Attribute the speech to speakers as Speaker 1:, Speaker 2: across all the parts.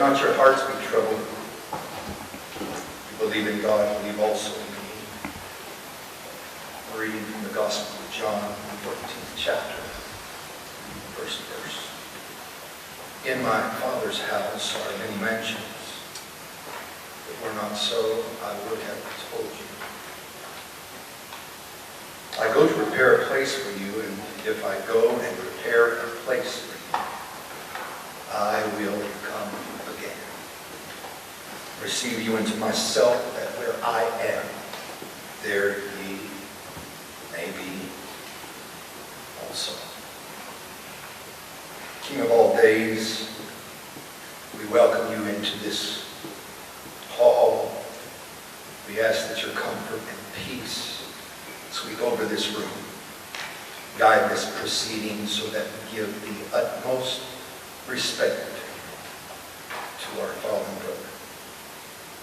Speaker 1: not your hearts be troubled. You believe in God, believe also in me. We're reading from the Gospel of John, the 14th chapter, first verse. In my Father's house are many mansions. If it were not so, I would have told you. I go to prepare a place for you, and if I go and prepare a place for you, I will come again. Receive you into myself, that where I am, there ye may be also. King of all days, we welcome you into this hall. We ask that your comfort and peace sweep over this room. Guide this proceeding so that we give the utmost respect to our fallen brother.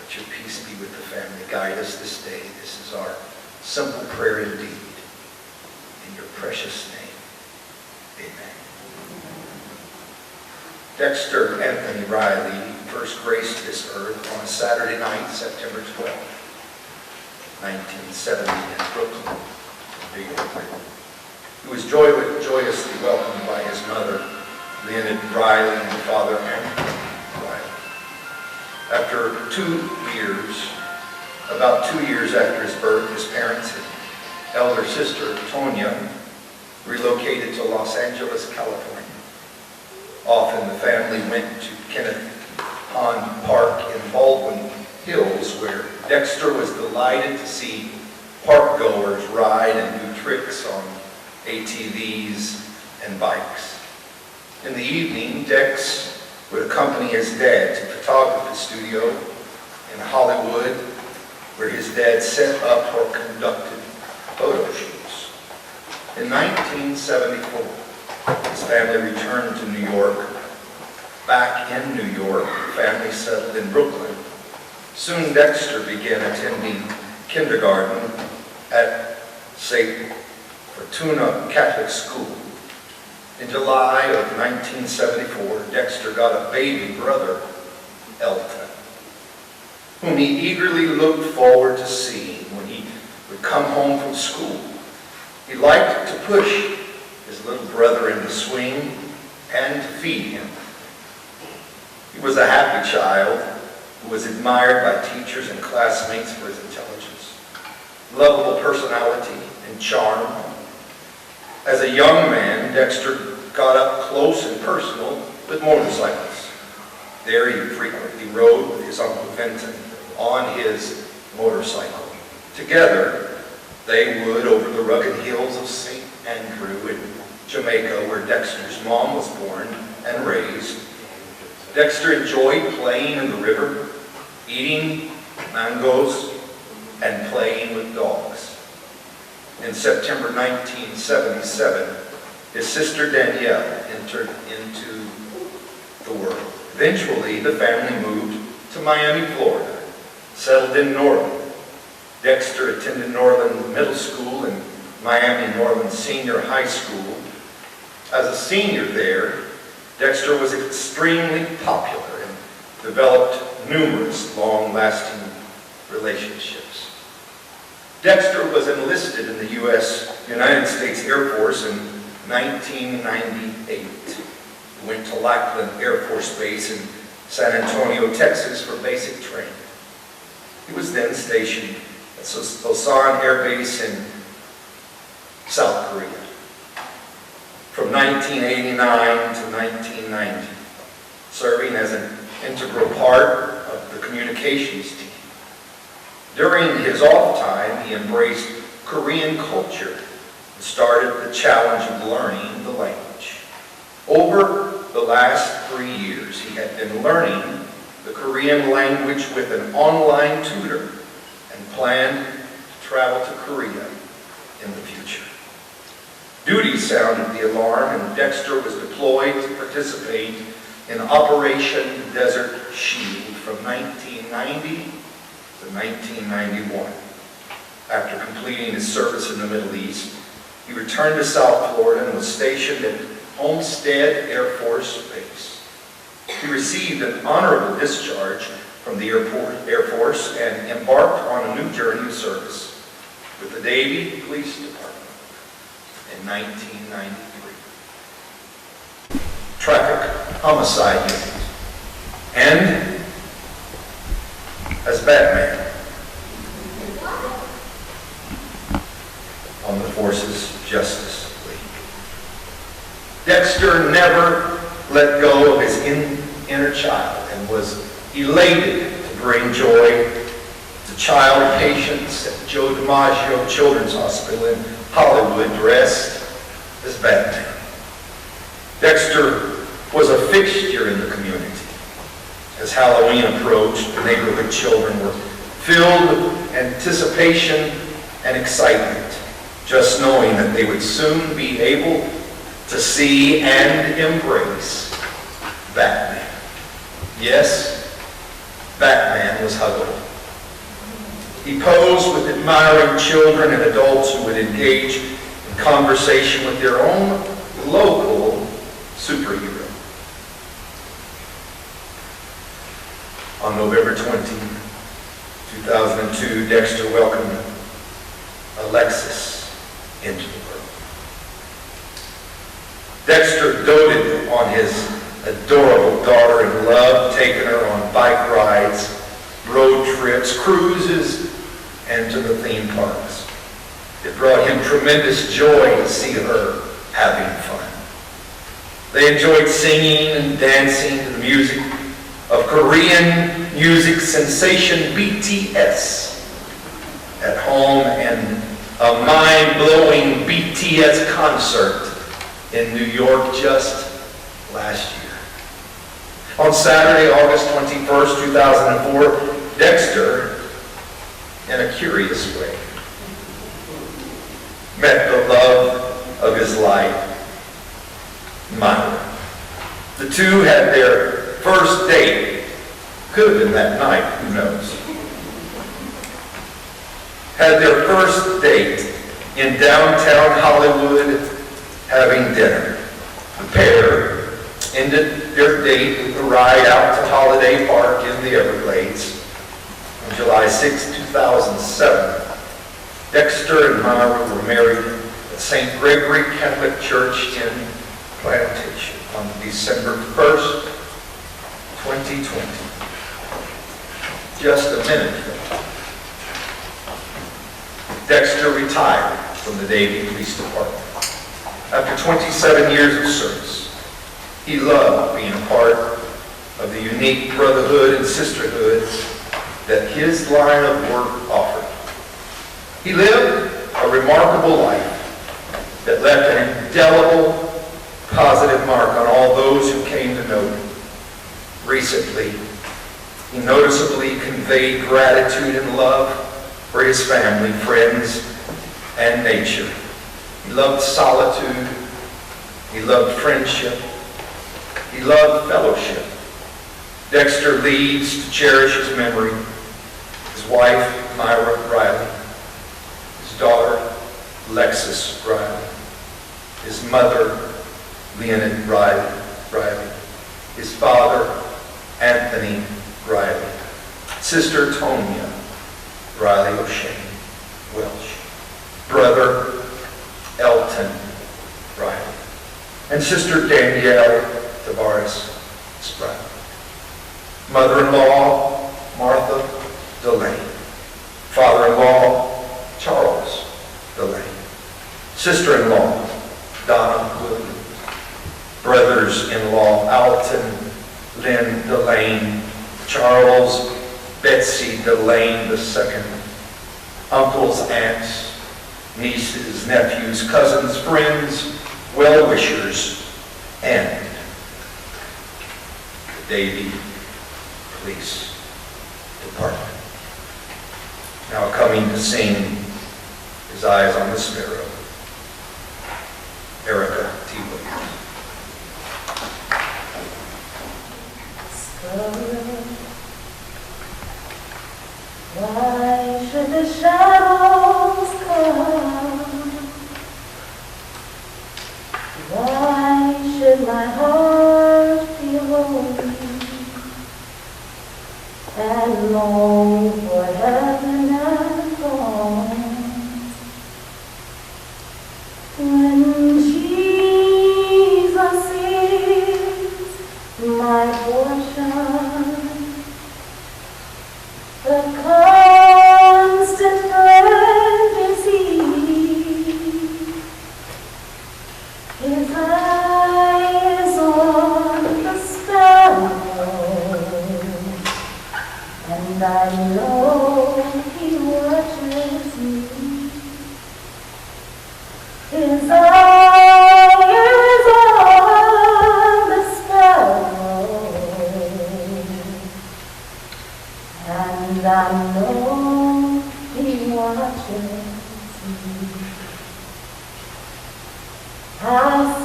Speaker 1: Let your peace be with the family. Guide us this day. This is our simple prayer indeed. In your precious name, amen. Dexter Anthony Riley first graced this earth on a Saturday night, September 12th. 1970 in Brooklyn, New York. He was joyously welcomed by his mother, Leonard Riley, and father, Anthony Riley. After about 2 years after his birth, his parents and elder sister, Tonya, relocated to Los Angeles, California. Often the family went to Kenneth Hahn Park in Baldwin Hills, where Dexter was delighted to see park goers ride and do tricks on ATVs and bikes. In the evening, Dex would accompany his dad to photography studio in Hollywood, where his dad set up or conducted photo shoots. In 1974, his family returned to New York. Back in New York, the family settled in Brooklyn. Soon Dexter began attending kindergarten at St. Fortuna Catholic School. In July of 1974, Dexter got a baby brother, Elton, whom he eagerly looked forward to seeing when he would come home from school. He liked to push his little brother in the swing and to feed him. He was a happy child who was admired by teachers and classmates for his intelligence, lovable personality, and charm. As a young man, Dexter got up close and personal with motorcycles. There he frequently rode with his Uncle Vinton on his motorcycle. Together, they would over the rugged hills of St. Andrew in Jamaica, where Dexter's mom was born and raised. Dexter enjoyed playing in the river, eating mangoes, and playing with dogs. In September 1977, his sister Danielle entered into the world. Eventually, the family moved to Miami, Florida, settled in Norland. Dexter attended Norland Middle School and Miami Norland Senior High School. As a senior there, Dexter was extremely popular and developed numerous long-lasting relationships. Dexter was enlisted in the United States Air Force in 1998. He went to Lackland Air Force Base in San Antonio, Texas for basic training. He was then stationed at Osan Air Base in South Korea from 1989 to 1990, serving as an integral part of the communications team. During his off time, he embraced Korean culture and started the challenge of learning the language. Over the last 3 years, he had been learning the Korean language with an online tutor and planned to travel to Korea in the future. Duty sounded the alarm, and Dexter was deployed to participate in Operation Desert Shield from 1990 to 1991. After completing his service in the Middle East, he returned to South Florida and was stationed at Homestead Air Force Base. He received an honorable discharge from the Air Force and embarked on a new journey of service with the Davie Police Department in 1993. Traffic homicide unit, and as Batman on the Forces Justice League. Dexter never let go of his inner child and was elated to bring joy to child patients at Joe DiMaggio Children's Hospital in Hollywood dressed as Batman. Dexter was a fixture in the community. As Halloween approached, the neighborhood children were filled with anticipation and excitement, just knowing that they would soon be able to see and embrace Batman. Yes, Batman was huggable. He posed with admiring children and adults who would engage in conversation with their own local superhero. On November 20, 2002, Dexter welcomed Alexis into the world. Dexter doted on his adorable daughter and loved taking her on bike rides, road trips, cruises, and to the theme parks. It brought him tremendous joy to see her having fun. They enjoyed singing and dancing to the music of Korean music sensation BTS at home and a mind-blowing BTS concert in New York just last year. On Saturday, August 21st, 2004, Dexter, in a curious way, met the love of his life, Myra. The two had their first date. Could have been that night, who knows. Had their first date in downtown Hollywood having dinner. The pair ended their date with a ride out to Holiday Park in the Everglades. On July 6, 2007, Dexter and Myra were married at St. Gregory Catholic Church in Plantation on December 1st, 2020. Just a minute ago, Dexter retired from the Davie Police Department. After 27 years of service, he loved being a part of the unique brotherhood and sisterhood that his line of work offered. He lived a remarkable life that left an indelible, positive mark on all those who came to know him. Recently, he noticeably conveyed gratitude and love for his family, friends, and nature. He loved solitude. He loved friendship. He loved fellowship. Dexter leads to cherish his memory. His wife, Myra Riley. His daughter, Alexis Riley. His mother, Leonard Riley. His father, Anthony Riley. Sister Tonya Riley O'Shane Welsh. Brother Elton Riley. And Sister Danielle Tavares Riley. Mother-in-law, Martha Delane. Father-in-law, Charles Delane. Sister-in-law, Donna Williams. Brothers-in-law, Alton, Lynn Delane, Charles, Betsy Delane II. Uncles, aunts, nieces, nephews, cousins, friends, well-wishers, and the Davie Police Department. Now coming to sing His Eyes on the Sparrow, Erica T. Williams.
Speaker 2: Why should the shadows come? Why should my heart feel slowly and long for heaven and gone. When Jesus is my portion, the constant friend is He. His eyes on the sparrow, and I know He watches me. His eyes on the sparrow, and I know He watches me. I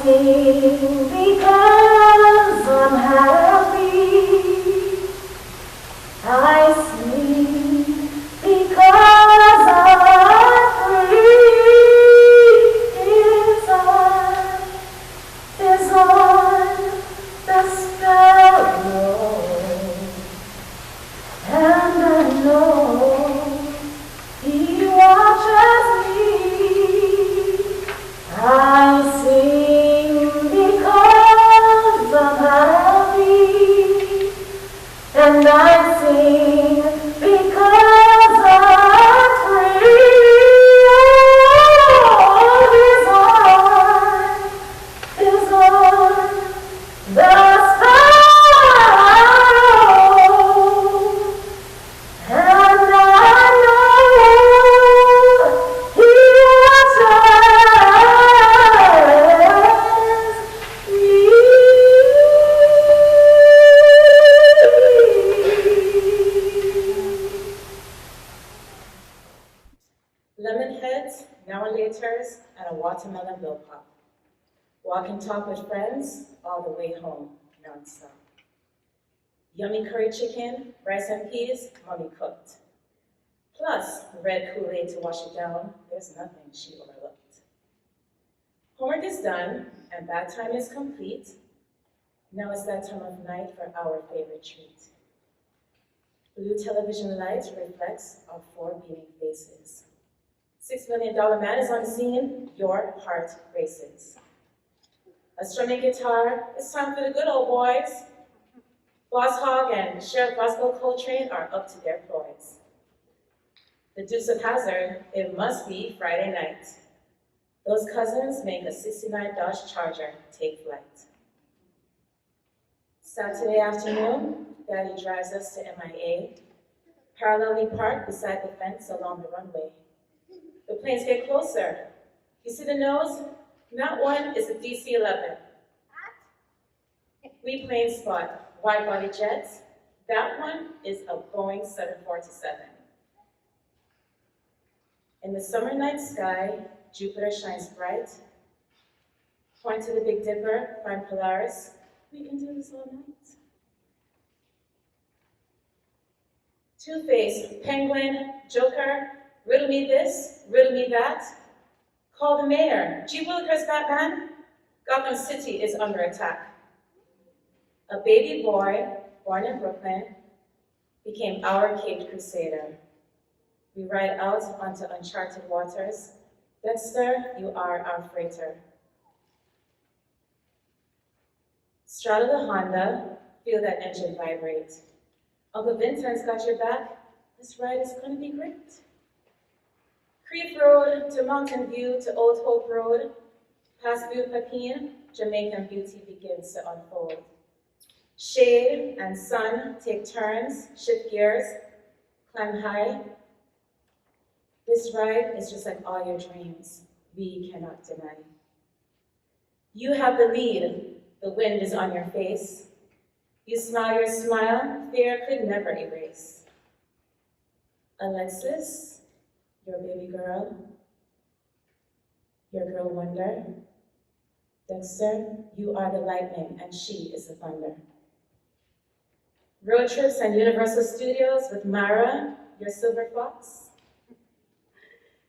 Speaker 2: sing because I'm happy. I sing because I'm free. His eye is on the sparrow, and I know He watches me. I sing because I'm happy, and I sing because I'm free. Oh, His eye is on the sparrow, and I know He watches me.
Speaker 3: Lemon heads, now laters, and a watermelon bill pop. Walk and talk with friends all the way home, non-stop. Yummy curry chicken, rice and peas, mommy cooked. Plus, red Kool-Aid to wash it down, there's nothing she overlooked. Homework is done, and bedtime is complete. Now it's that time of night for our favorite treat. Blue television light reflects our 4 beaming faces. $6 million man is on scene, your heart races. A strumming guitar, it's time for the good old boys. Boss Hogg and Sheriff Roscoe Coltrane are up to their ploys. The Dukes of Hazzard, it must be Friday night. Those cousins make a '69 Dodge Charger take flight. Saturday afternoon, Daddy drives us to MIA. Parallelly parked beside the fence along the runway. The planes get closer. You see the nose? That one is a DC-11. We plane spot wide-body jets. That one is a Boeing 747. In the summer night sky, Jupiter shines bright. Point to the Big Dipper, find Polaris. We can do this all night. Two-Face, Penguin, Joker, riddle me this, riddle me that. Call the mayor. G. Willikers, Batman. Gotham City is under attack. A baby boy born in Brooklyn became our caped crusader. We ride out onto uncharted waters. Dexter, you are our freighter. Straddle the Honda, feel that engine vibrate. Uncle Vincent's got your back. This ride is gonna be great. Creek Road to Mountain View to Old Hope Road. Past View Pepin, Jamaican beauty begins to unfold. Shade and sun take turns, shift gears, climb high. This ride is just like all your dreams, we cannot deny. You have the lead, the wind is on your face. You smile your smile, fear could never erase. Alexis, your baby girl, your girl wonder. Dexter, you are the lightning and she is the thunder. Road trips and Universal Studios with Mara, your silver fox.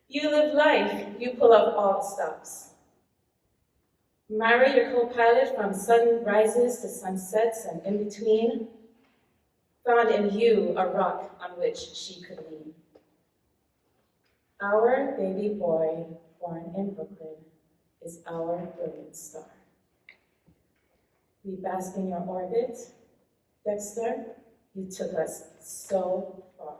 Speaker 3: You live life, you pull up all the stops. Myra, your co-pilot from sunrises to sunsets and in between, found in you a rock on which she could lean. Our baby boy, born in Brooklyn, is our brilliant star. We bask in your orbit. Dexter, you took us so far.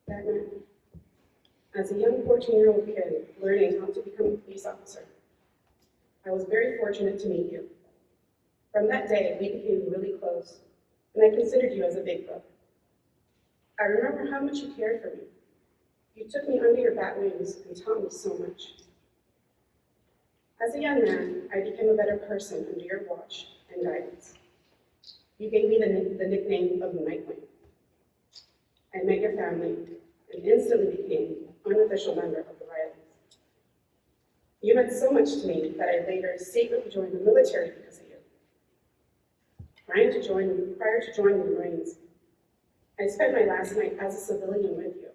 Speaker 4: That night, as a young 14-year-old kid learning how to become a police officer, I was very fortunate to meet you. From that day, we became really close, and I considered you as a big brother. I remember how much you cared for me. You took me under your bat wings and taught me so much. As a young man, I became a better person under your watch and guidance. You gave me the nickname of Nightwing. I met your family and instantly became an unofficial member of the Rileys. You meant so much to me that I later secretly joined the military because of you. Prior to joining the Marines, I spent my last night as a civilian with you.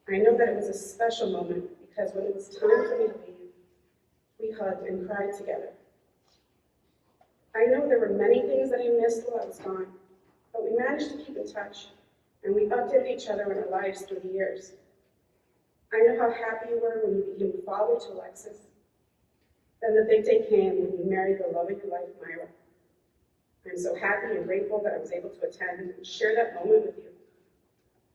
Speaker 4: I know that it was a special moment because when it was time for me to leave, we hugged and cried together. I know there were many things that I missed while I was gone, but we managed to keep in touch, and we updated each other in our lives through the years. I know how happy you were when you became a father to Alexis. Then the big day came when you married the love of your life, Myra. I'm so happy and grateful that I was able to attend and share that moment with you.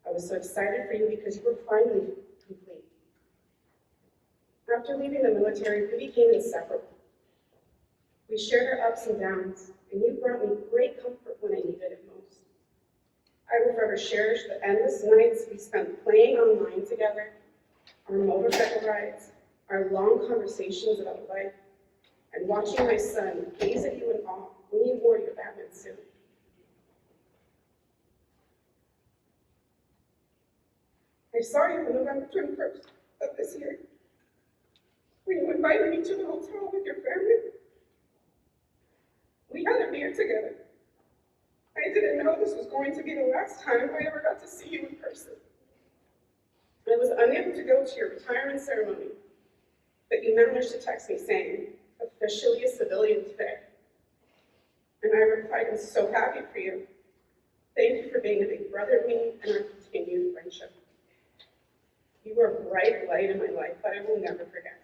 Speaker 4: I was so excited for you because you were finally complete. After leaving the military, we became inseparable. We shared our ups and downs, and you brought me great comfort when I needed it most. I will forever cherish the endless nights we spent playing online together, our motorcycle rides, our long conversations about life, and watching my son gaze at you in awe when you wore your Batman suit. I saw you on November 21st of this year, when you invited me to the hotel with your family. We had a beer together. I didn't know this was going to be the last time I ever got to see you in person. I was unable to go to your retirement ceremony, but you managed to text me saying, officially a civilian today. And I replied, I'm so happy for you. Thank you for being a big brother to me and our continued friendship. You were a bright light in my life that I will never forget.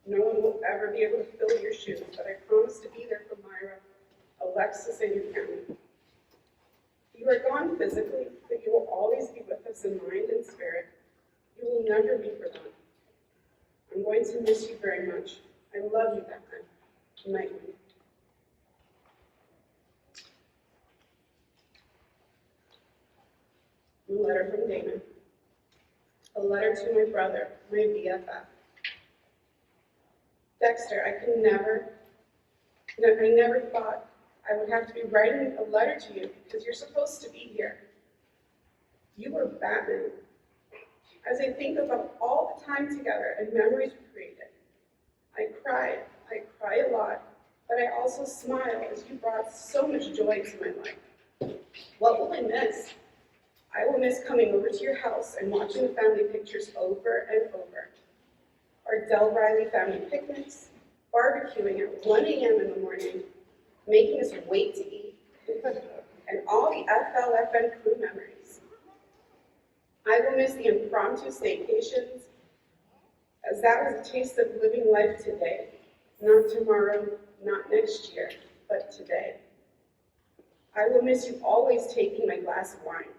Speaker 4: No one will ever be able to fill your shoes, but I promise to be there for Myra, Alexis, and your family. You are gone physically, but you will always be with us in mind and spirit. You will never be forgotten. I'm going to miss you very much. I love you, Batman. Nightwing. A letter from Damon. A letter to my brother, my BFF. Dexter, I never thought I would have to be writing a letter to you because you're supposed to be here. You were Batman. As I think about all the time together and memories we created, I cry a lot, but I also smile as you brought so much joy to my life. What will I miss? I will miss coming over to your house and watching the family pictures over and over. Our Del Riley family picnics, barbecuing at 1 a.m. in the morning, making us wait to eat, and all the FLFN crew memories. I will miss the impromptu staycations, as that was a taste of living life today, not tomorrow, not next year, but today. I will miss you always taking my glass of wine,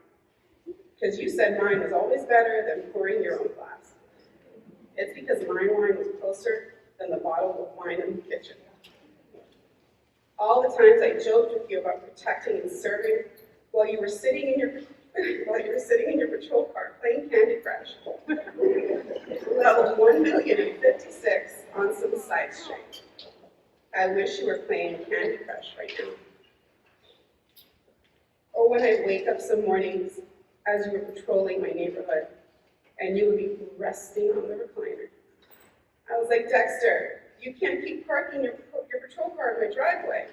Speaker 4: because you said mine was always better than pouring your own glass. It's because my wine was closer than the bottle of wine in the kitchen. All the times I joked with you about protecting and serving while you were sitting in your patrol car playing Candy Crush. Level 1,056,000 on some side street. I wish you were playing Candy Crush right now. Or when I wake up some mornings as you were patrolling my neighborhood and you would be resting on the recliner. I was like, Dexter, you can't keep parking your patrol car in my driveway.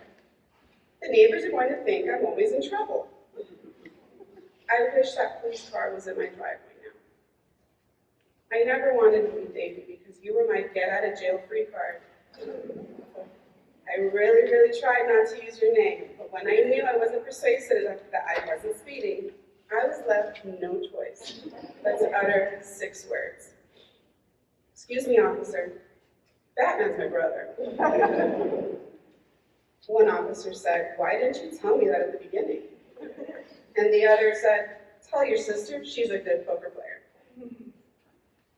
Speaker 4: The neighbors are going to think I'm always in trouble. I wish that police car was in my driveway now. I never wanted to leave Davy because you were my get-out-of-jail-free card. I really tried not to use your name, but when I knew I wasn't persuasive enough that I wasn't speeding, I was left with no choice but to utter 6 words. Excuse me, officer. Batman's my brother. One officer said, why didn't you tell me that at the beginning? And the other said, tell your sister she's a good poker player.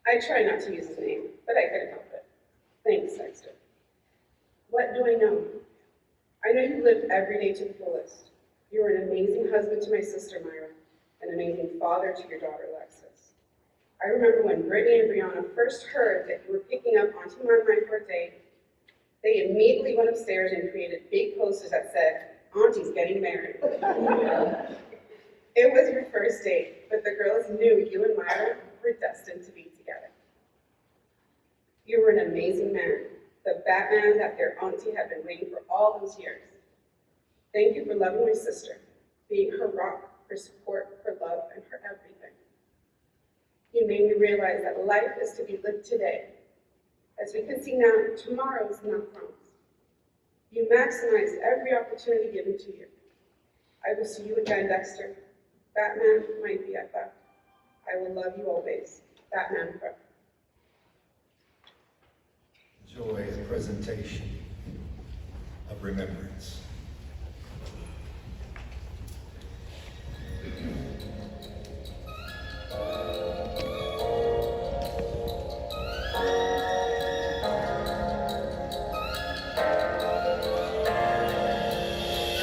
Speaker 4: I tried not to use his name, but I couldn't help it. Thanks, Dexter. What do I know? I know you lived every day to the fullest. You were an amazing husband to my sister, Myra, an amazing father to your daughter, Alexis. I remember when Brittany and Brianna first heard that you were picking up Auntie Marmite for a date, they immediately went upstairs and created big posters that said, Auntie's getting married. It was your first date, but the girls knew you and Myra were destined to be together. You were an amazing man, the Batman that their auntie had been waiting for all those years. Thank you for loving my sister, being her rock, her support, her love, and her everything. You made me realize that life is to be lived today. As we can see now, tomorrow is not promised. You maximized every opportunity given to you. I will see you again, Dexter. Batman, my BFF. I will love you always. Batman forever.
Speaker 1: Enjoy the presentation of remembrance.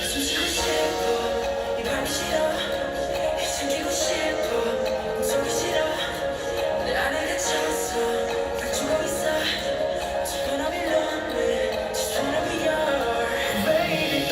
Speaker 2: 숨쉬고 싶어 이 밤이 싫어 숨기고 싶어 무서워 싫어 내 안에 갇혔어 다 죽어 있어 Just wanna be lonely Just wanna be yours Baby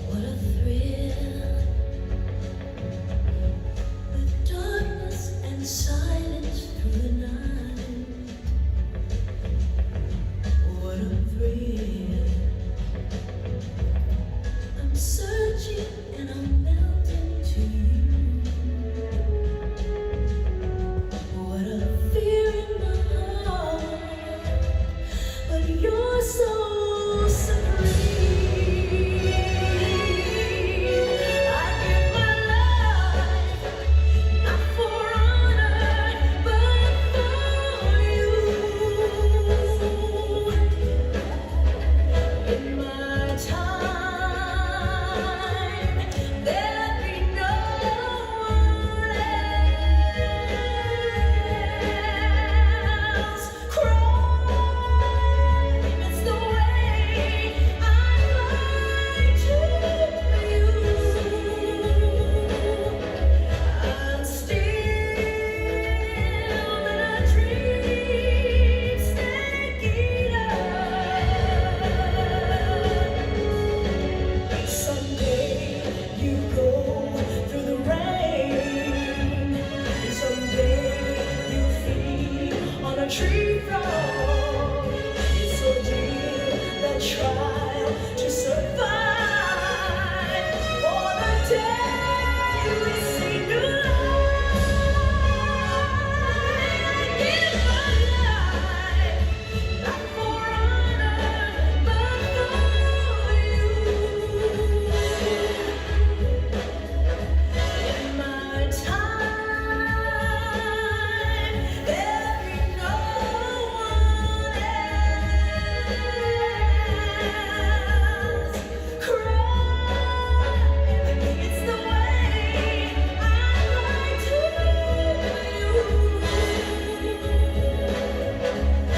Speaker 2: What a thrill, with darkness and silence through the night. What a thrill, I'm searching and I'm melting to you. What a fear in my heart, but you're so supreme. I give my life, not for honor, but for you. In my time, there'll be no one else. Crime is the way I lie to you. I'm still in a dream, snake eater. Someday you go through the rain, and someday you feed on a tree frog. It's so dear that trial to survive. For the day we see new light, I give my life, not for honor, but for you. In my time, there'll be no one else. Crime, it's the way I lie to you.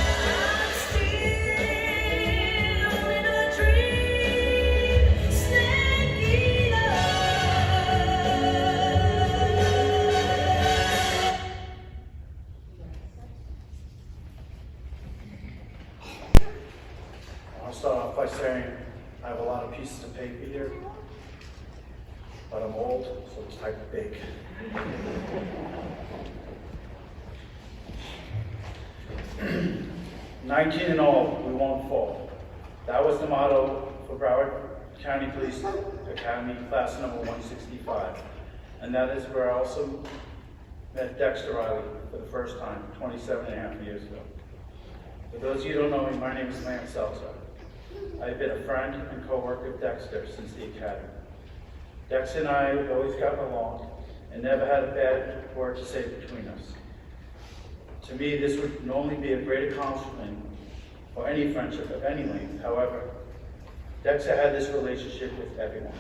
Speaker 2: I'm still in a dream, snake eater.
Speaker 5: I'll start off by saying I have a lot of pieces of paper here, but I'm old, so it's type big. 19 and all, we won't fall. That was the motto for Broward County Police Academy, class number 165. And that is where I also met Dexter Riley for the first time, 27 and a half years ago. For those of you who don't know me, my name is Lance Seltzer. I've been a friend and co-worker of Dexter since the academy. Dexter and I have always gotten along and never had a bad word to say between us. To me, this would normally be a great accomplishment for any friendship of any length. However, Dexter had this relationship with everyone.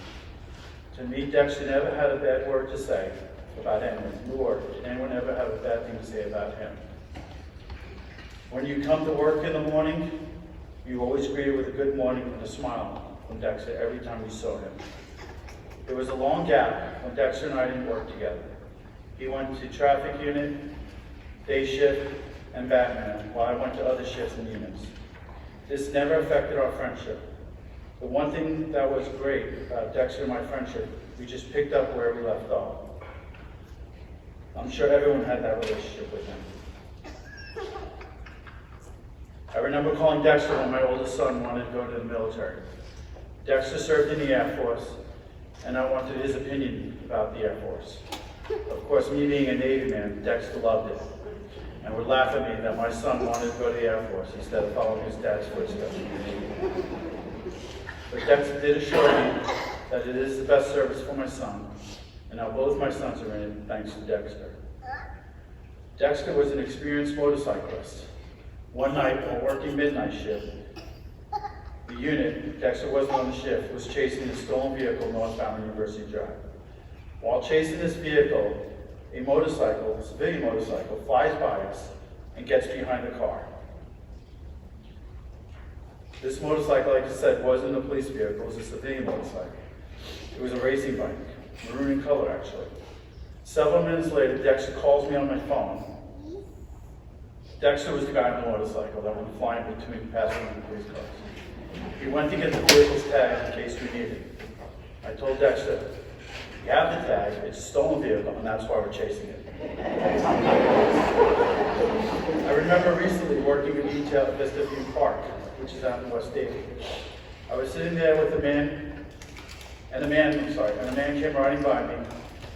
Speaker 5: To me, Dexter never had a bad word to say about anyone, nor did anyone ever have a bad thing to say about him. When you come to work in the morning, you always greeted with a good morning and a smile from Dexter every time we saw him. There was a long gap when Dexter and I didn't work together. He went to traffic unit, day shift, and Batman, while I went to other shifts and units. This never affected our friendship. The one thing that was great about Dexter and my friendship, we just picked up where we left off. I'm sure everyone had that relationship with him. I remember calling Dexter when my oldest son wanted to go to the military. Dexter served in the Air Force, and I wanted his opinion about the Air Force. Of course, me being a Navy man, Dexter loved it. and would laugh at me that my son wanted to go to the Air Force instead of following his dad's footsteps. But Dexter did assure me that it is the best service for my son, and now both my sons are in it thanks to Dexter. Dexter was an experienced motorcyclist. One night, while working midnight shift, the unit, Dexter wasn't on the shift, was chasing a stolen vehicle northbound University Drive. While chasing this vehicle, a motorcycle, a civilian motorcycle, flies by us and gets behind the car. This motorcycle, like I said, wasn't a police vehicle, it was a civilian motorcycle. It was a racing bike, maroon in color actually. Several minutes later, Dexter calls me on my phone. Dexter was the guy on the motorcycle that went flying between the passenger and the police cars. He went to get the vehicle's tag in case we needed it. I told Dexter, you have the tag, it's a stolen vehicle, and that's why we're chasing it. I remember recently working in detail at Vista View Park, which is out in West Davie. I was sitting there with a man came riding by me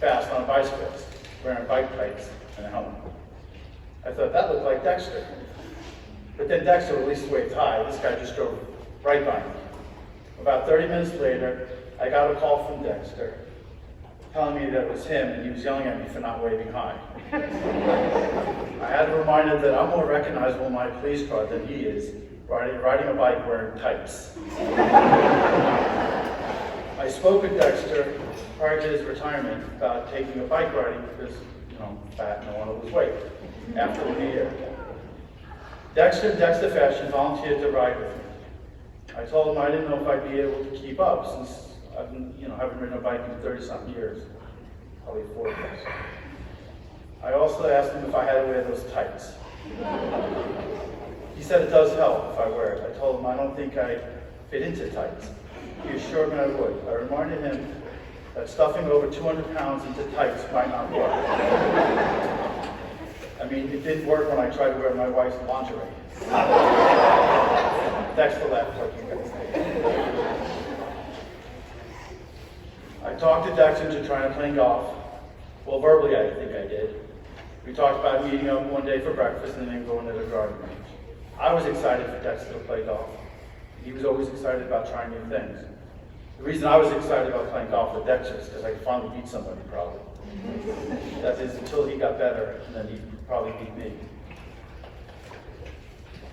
Speaker 5: fast on a bicycle, wearing bike tights and a helmet. I thought that looked like Dexter. But then Dexter released the wave high. This guy just drove right by me. About 30 minutes later, I got a call from Dexter telling me that it was him and he was yelling at me for not waving high. I had to remind him that I'm more recognizable in my police car than he is, riding a bike wearing tights. I spoke with Dexter prior to his retirement about taking a bike riding because, fat and I want to lose weight after the year. Dexter Fashion volunteered to ride with me. I told him I didn't know if I'd be able to keep up since I've been, haven't ridden a bike in 30-something years, probably 40 years. I also asked him if I had to wear those tights. He said it does help if I wear it. I told him I don't think I fit into tights. He assured me I would. I reminded him that stuffing over 200 pounds into tights might not work. I mean, it didn't work when I tried to wear my wife's lingerie. Dexter laughed like you guys did. I talked to Dexter into trying to play golf. Well, verbally, I think I did. We talked about meeting up one day for breakfast and then going to the driving range. I was excited for Dexter to play golf. He was always excited about trying new things. The reason I was excited about playing golf with Dexter is because I could finally beat somebody, probably. That is, until he got better, and then he probably beat me.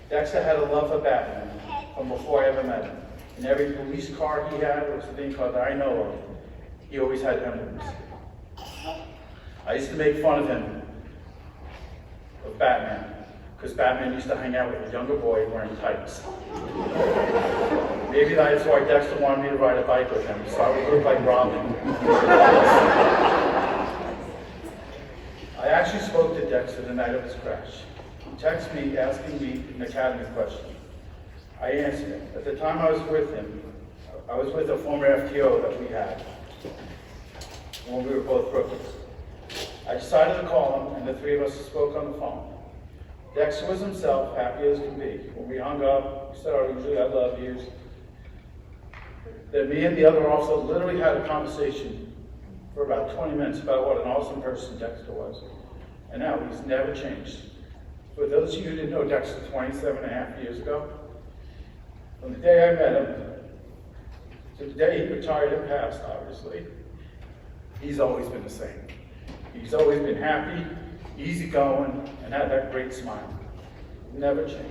Speaker 5: Dexter had a love for Batman from before I ever met him. In every police car he had, or civilian car that I know of, he always had emblems. I used to make fun of him, of Batman, because Batman used to hang out with a younger boy wearing tights. Maybe that's why Dexter wanted me to ride a bike with him, so I would look like Robin. I actually spoke to Dexter the night of his crash. He texted me asking me an academy question. I answered him. At the time I was with him, I was with a former FTO that we had when we were both rookies. I decided to call him, and the three of us spoke on the phone. Dexter was himself, happy as could be. When we hung up, we said our usually I love yous. Then me and the other officer literally had a conversation for about 20 minutes about what an awesome person Dexter was. And now he's never changed. For those of you who didn't know Dexter 27 and a half years ago, from the day I met him to the day he retired and passed, obviously, he's always been the same. He's always been happy, easygoing, and had that great smile. Never changed.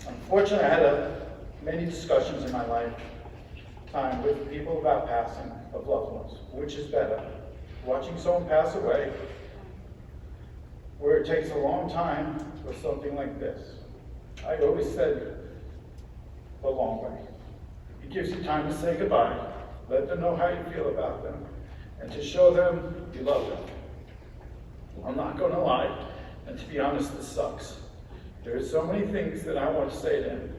Speaker 5: Unfortunately, I had many discussions in my lifetime with people about passing of loved ones. Which is better? Watching someone pass away, where it takes a long time, or something like this. I always said the long way. It gives you time to say goodbye, let them know how you feel about them, and to show them you love them. I'm not going to lie, and to be honest, this sucks. There are so many things that I want to say to him.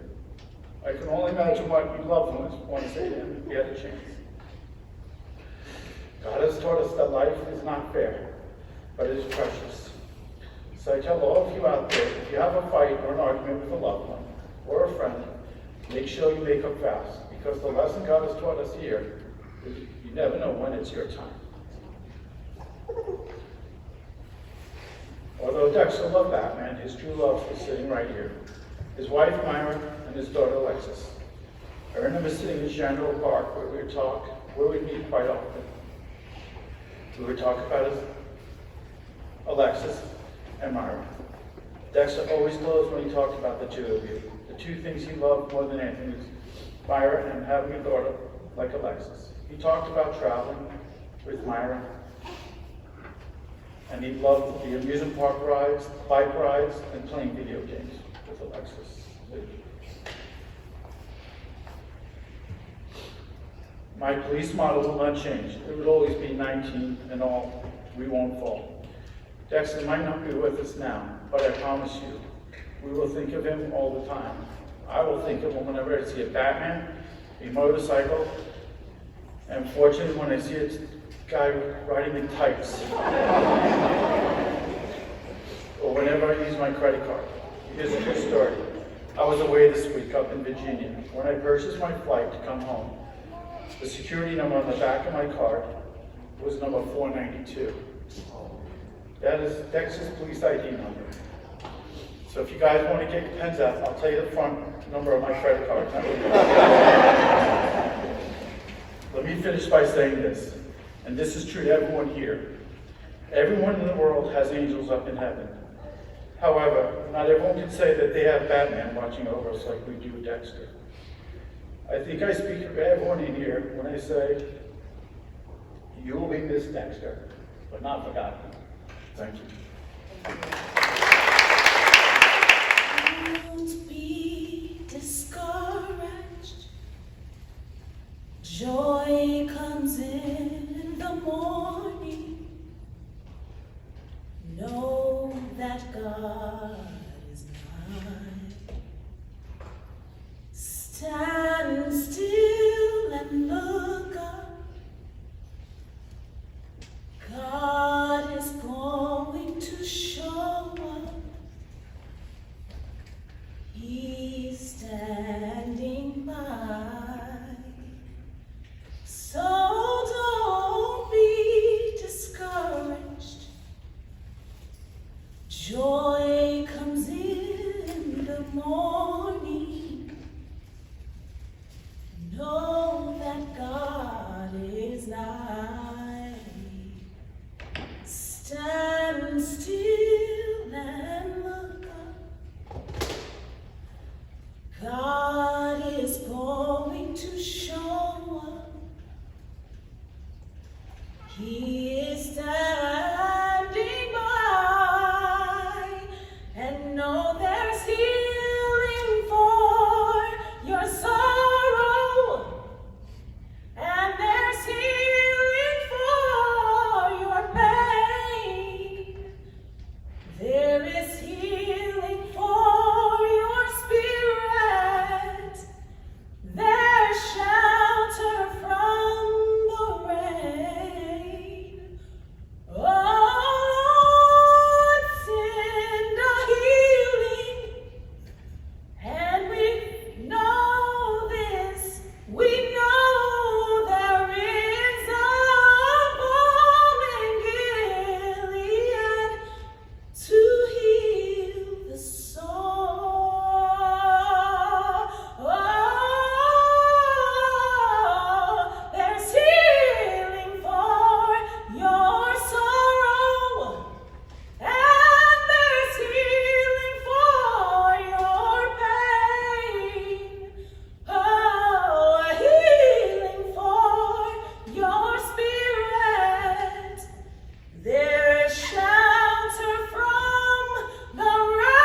Speaker 5: I can only imagine what you loved ones want to say to him if he had a chance. God has taught us that life is not fair, but it is precious. So I tell all of you out there, if you have a fight or an argument with a loved one or a friend, make sure you make up fast, because the lesson God has taught us here is you never know when it's your time. Although Dexter loved Batman, his true love was sitting right here. His wife, Myra, and his daughter, Alexis. I remember sitting in Chandler Park where we'd meet quite often. We would talk about Alexis and Myra. Dexter always closed when he talked about the two of you. The two things he loved more than anything is Myra and having a daughter like Alexis. He talked about traveling with Myra, and he loved the amusement park rides, bike rides, and playing video games with Alexis. My police model will not change. It would always be 19 and all, we won't fall. Dexter might not be with us now, but I promise you, we will think of him all the time. I will think of him whenever I see a Batman, a motorcycle, and fortunately when I see a guy riding in tights. Or whenever I use my credit card. Here's a true story. I was away this week up in Virginia. When I purchased my flight to come home, the security number on the back of my card was number 492. That is Dexter's police ID number. So if you guys want to get your pens out, I'll tell you the front number of my credit card. Let me finish by saying this, and this is true to everyone here. Everyone in the world has angels up in heaven. However, not everyone can say that they have Batman watching over us like we do with Dexter. I think I speak for everyone in here when I say, you will be missed, Dexter, but not forgotten. Thank you.
Speaker 2: Don't be discouraged. Joy comes in the morning. Know that God is nigh. Stand still and look up. God is going to show up. He's standing by. So don't be discouraged. Joy comes in the morning. Know that God is nigh. Stand still and look up. God is going to show up. He is standing by, and know there's healing for your sorrow, and there's healing for your pain. There is healing for your spirit. There's shelter from the rain. Oh, Lord, send a healing. And we know this. We know there is a balm in Gilead to heal the soul. Oh, there's healing for your sorrow, and there's healing for your pain. Oh, healing for your spirit. There is shelter from the rain.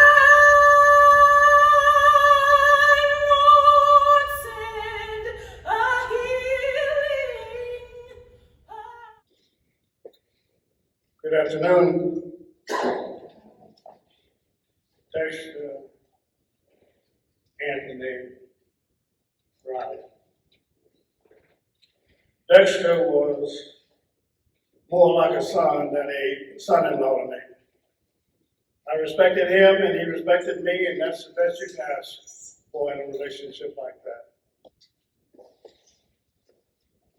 Speaker 2: Lord, send a healing.
Speaker 6: Good afternoon. Dexter Anthony Riley. Dexter was more like a son than a son-in-law to me. I respected him and he respected me, and that's the best you can ask for in a relationship like that.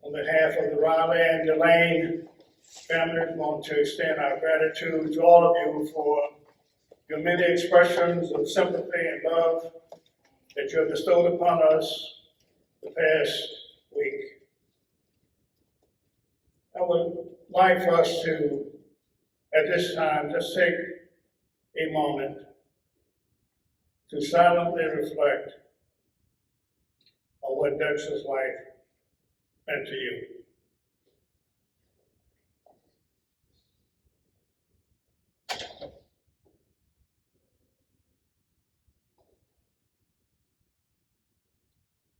Speaker 6: On behalf of the Riley and Delane families, want to extend our gratitude to all of you for your many expressions of sympathy and love that you have bestowed upon us the past week. I would like for us to, at this time, just take a moment to silently reflect on what Dexter's life meant to you.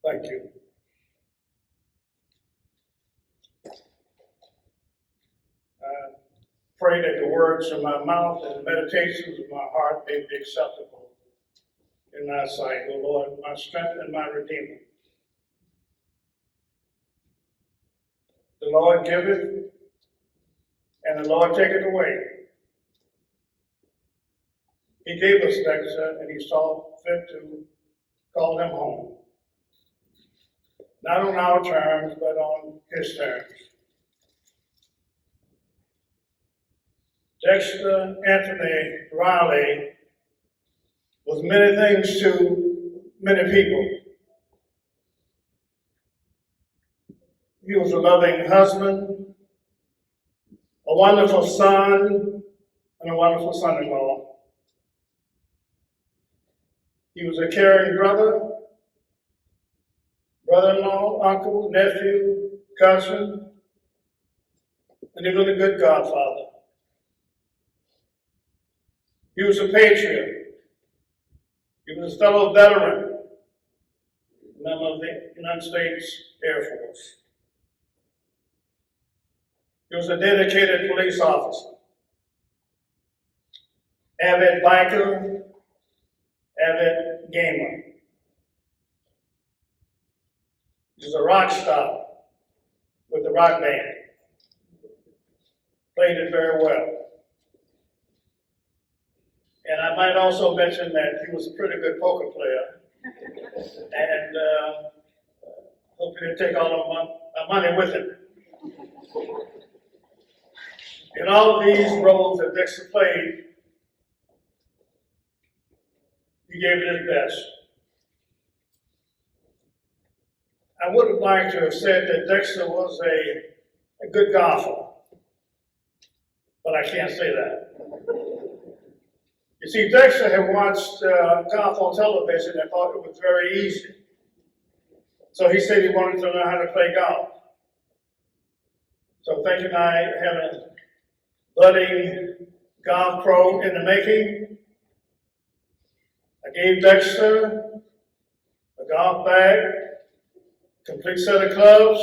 Speaker 6: Thank you. I pray that the words of my mouth and the meditations of my heart may be acceptable in thy sight, O Lord, my strength and my redeemer. The Lord giveth, and the Lord taketh away. He gave us Dexter, and he saw fit to call him home. Not on our terms, but on his terms. Dexter Anthony Riley was many things to many people. He was a loving husband, a wonderful son, and a wonderful son-in-law. He was a caring brother, brother-in-law, uncle, nephew, cousin, and even a good godfather. He was a patriot. He was a fellow veteran, member of the United States Air Force. He was a dedicated police officer, avid biker, avid gamer. He was a rock star with the rock band. Played it very well. And I might also mention that he was a pretty good poker player. And hope he didn't take all of my money with him. In all of these roles that Dexter played, he gave it his best. I would have liked to have said that Dexter was a good golfer, but I can't say that. You see, Dexter had watched golf on television and thought it was very easy. So he said he wanted to learn how to play golf. So thinking I had a budding golf pro in the making, I gave Dexter a golf bag, complete set of clubs,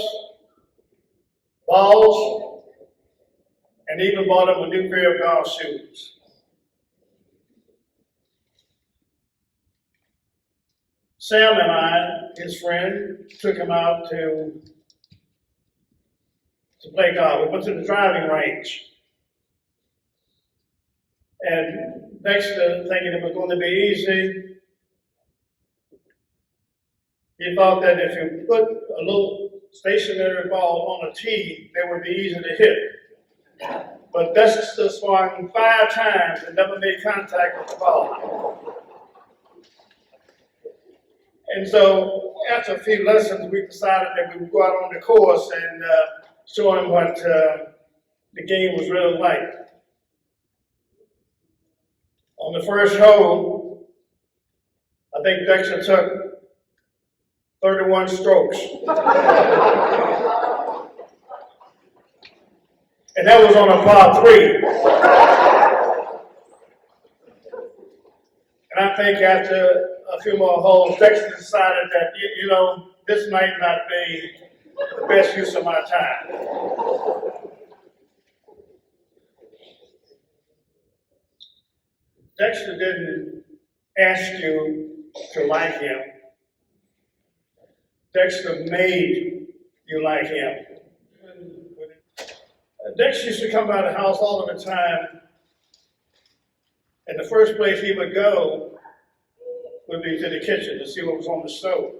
Speaker 6: balls, and even bought him a new pair of golf shoes. Sam and I, his friend, took him out to play golf. We went to the driving range. And Dexter, thinking it was going to be easy, he thought that if you put a little stationary ball on a tee, they would be easy to hit. But Dexter swung 5 times and never made contact with the ball. And so after a few lessons, we decided that we would go out on the course and show him what the game was really like. On the first hole, I think Dexter took 31 strokes. And that was on a par 3. And I think after a few more holes, Dexter decided that, you know, this might not be the best use of my time. Dexter didn't ask you to like him. Dexter made you like him. Dexter used to come by the house all of the time, and the first place he would go would be to the kitchen to see what was on the stove.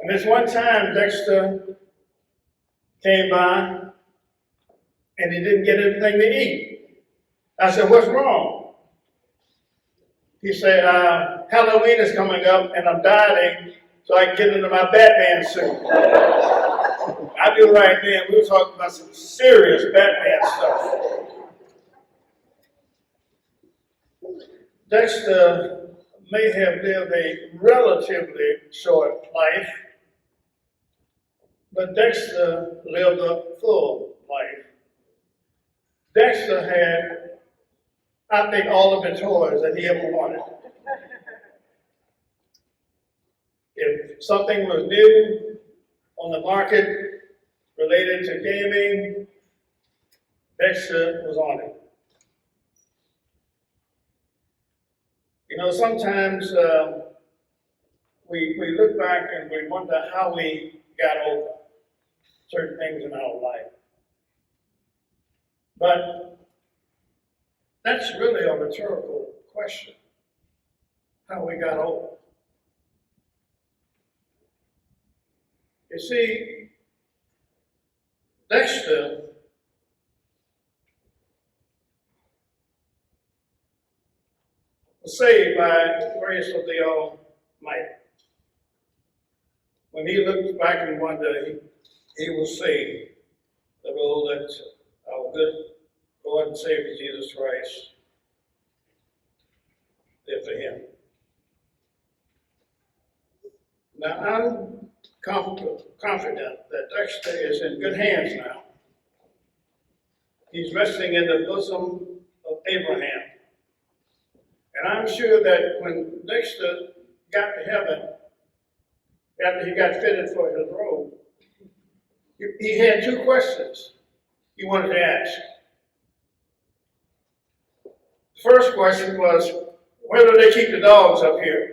Speaker 6: And this one time, Dexter came by, and he didn't get anything to eat. I said, what's wrong? He said, Halloween is coming up and I'm dieting so I can get into my Batman suit. I knew right then we were talking about some serious Batman stuff. Dexter may have lived a relatively short life, but Dexter lived a full life. Dexter had, I think, all of the toys that he ever wanted. If something was new on the market related to gaming, Dexter was on it. You know, sometimes we look back and we wonder how we got over certain things in our life. But that's really a rhetorical question, how we got over. You see, Dexter was saved by the grace of the Almighty. When he looked back in one day, he was saved. The role that our good Lord and Savior Jesus Christ did for him. Now I'm confident that Dexter is in good hands now. He's resting in the bosom of Abraham. And I'm sure that when Dexter got to heaven, after he got fitted for his robe, he had two questions he wanted to ask. The first question was, where do they keep the dogs up here?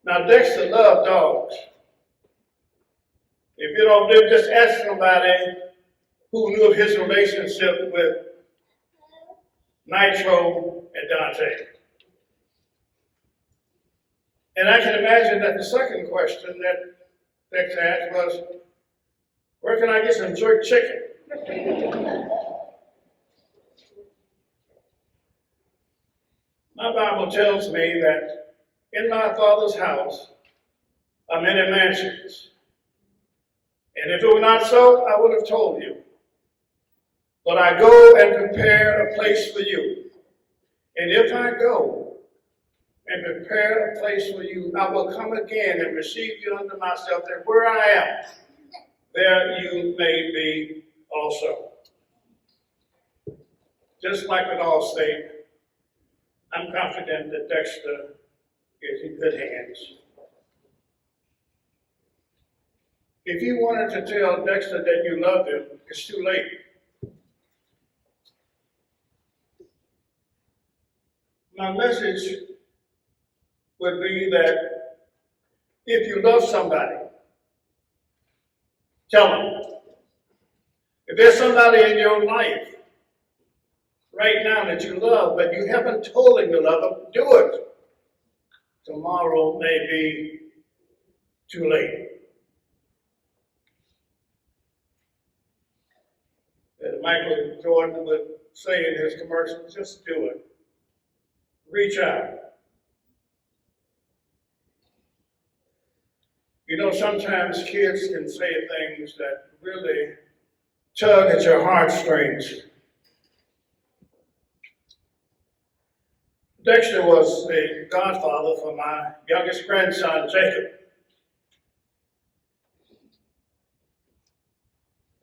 Speaker 6: Now, Dexter loved dogs. If you don't believe, just ask somebody who knew of his relationship with Nitro and Dante. And I can imagine that the second question that Dexter asked was, where can I get some jerk chicken? My Bible tells me that in my Father's house are many mansions. And if it were not so, I would have told you. But I go and prepare a place for you. And if I go and prepare a place for you, I will come again and receive you unto myself, that where I am, there you may be also. Just like with Allstate, I'm confident that Dexter is in good hands. If you wanted to tell Dexter that you love him, it's too late. My message would be that if you love somebody, tell them. If there's somebody in your life right now that you love, but you haven't told him you love him, do it. Tomorrow may be too late. As Michael Jordan would say in his commercials, just do it. Reach out. You know, sometimes kids can say things that really tug at your heartstrings. Dexter was the godfather for my youngest grandson, Jacob.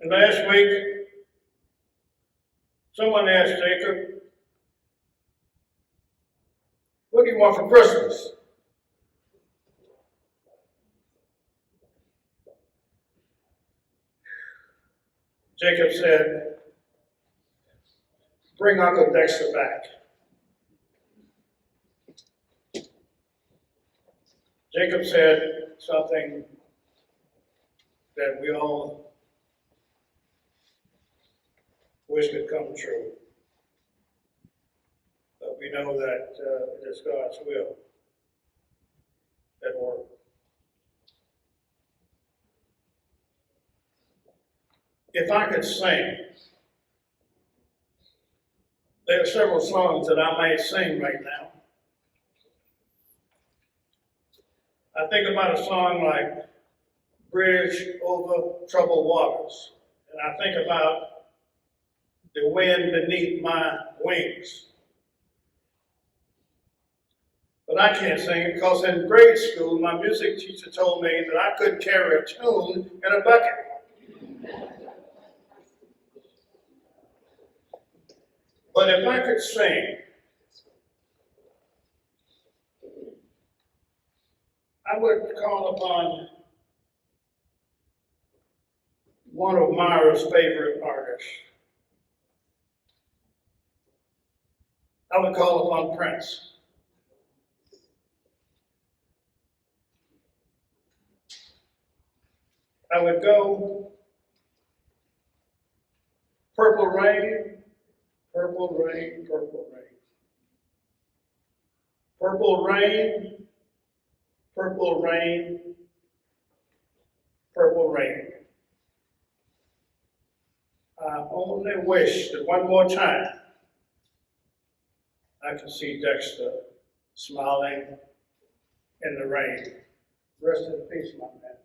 Speaker 6: And last week, someone asked Jacob, what do you want for Christmas? Jacob said, bring Uncle Dexter back. Jacob said something that we all wish could come true. But we know that it is God's will at work. If I could sing, there are several songs that I might sing right now. I think about a song like Bridge Over Troubled Waters, and I think about the wind beneath my wings. But I can't sing because in grade school, my music teacher told me that I couldn't carry a tune in a bucket. But if I could sing, I would call upon one of Myra's favorite artists. I would call upon Prince. I would go Purple Rain, Purple Rain, Purple Rain. Purple Rain, Purple Rain, Purple Rain. I only wish that one more time I could see Dexter smiling in the rain. Rest in peace, my man.